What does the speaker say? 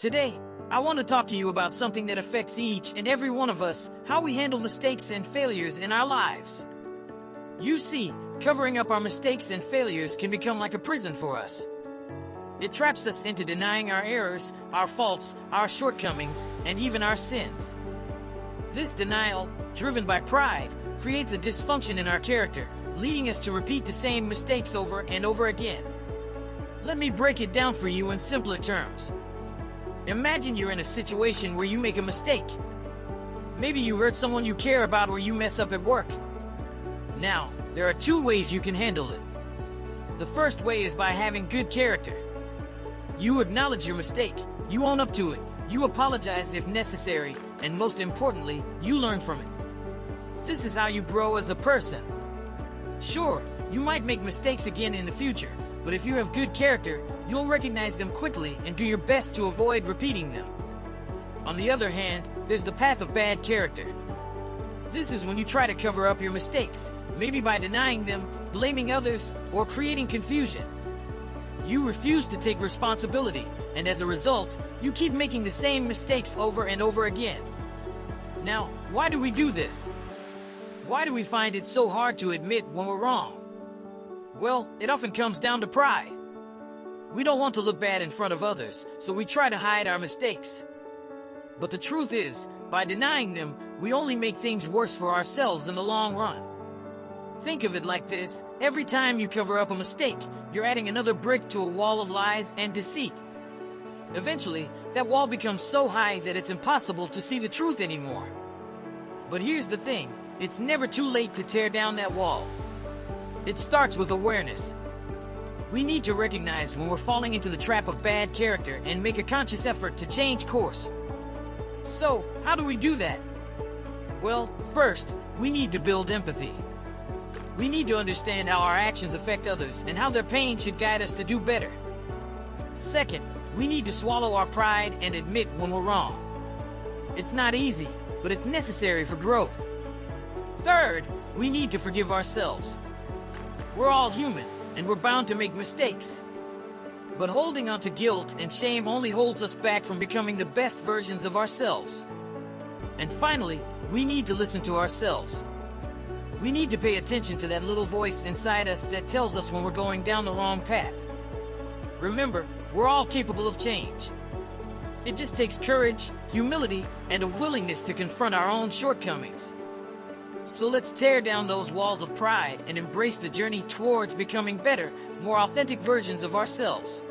Today, I want to talk to you about something that affects each and every one of us, how we handle mistakes and failures in our lives. You see, covering up our mistakes and failures can become like a prison for us. It traps us into denying our errors, our faults, our shortcomings, and even our sins. This denial, driven by pride, creates a dysfunction in our character, leading us to repeat the same mistakes over and over again. Let me break it down for you in simpler terms. Imagine you're in a situation where you make a mistake. Maybe you hurt someone you care about or you mess up at work. Now, there are two ways you can handle it. The first way is by having good character. You acknowledge your mistake, you own up to it, you apologize if necessary, and most importantly, you learn from it. This is how you grow as a person. Sure, you might make mistakes again in the future, but if you have good character, you'll recognize them quickly and do your best to avoid repeating them. On the other hand, there's the path of bad character. This is when you try to cover up your mistakes, maybe by denying them, blaming others, or creating confusion. You refuse to take responsibility, and as a result, you keep making the same mistakes over and over again. Now, why do we do this? Why do we find it so hard to admit when we're wrong? Well, it often comes down to pride. We don't want to look bad in front of others, so we try to hide our mistakes. But the truth is, by denying them, we only make things worse for ourselves in the long run. Think of it like this: every time you cover up a mistake, you're adding another brick to a wall of lies and deceit. Eventually, that wall becomes so high that it's impossible to see the truth anymore. But here's the thing, it's never too late to tear down that wall. It starts with awareness. We need to recognize when we're falling into the trap of bad character and make a conscious effort to change course. So, how do we do that? Well, first, we need to build empathy. We need to understand how our actions affect others and how their pain should guide us to do better. Second, we need to swallow our pride and admit when we're wrong. It's not easy, but it's necessary for growth. Third, we need to forgive ourselves. We're all human, and we're bound to make mistakes. But holding on to guilt and shame only holds us back from becoming the best versions of ourselves. And finally, we need to listen to ourselves. We need to pay attention to that little voice inside us that tells us when we're going down the wrong path. Remember, we're all capable of change. It just takes courage, humility, and a willingness to confront our own shortcomings. So let's tear down those walls of pride and embrace the journey towards becoming better, more authentic versions of ourselves.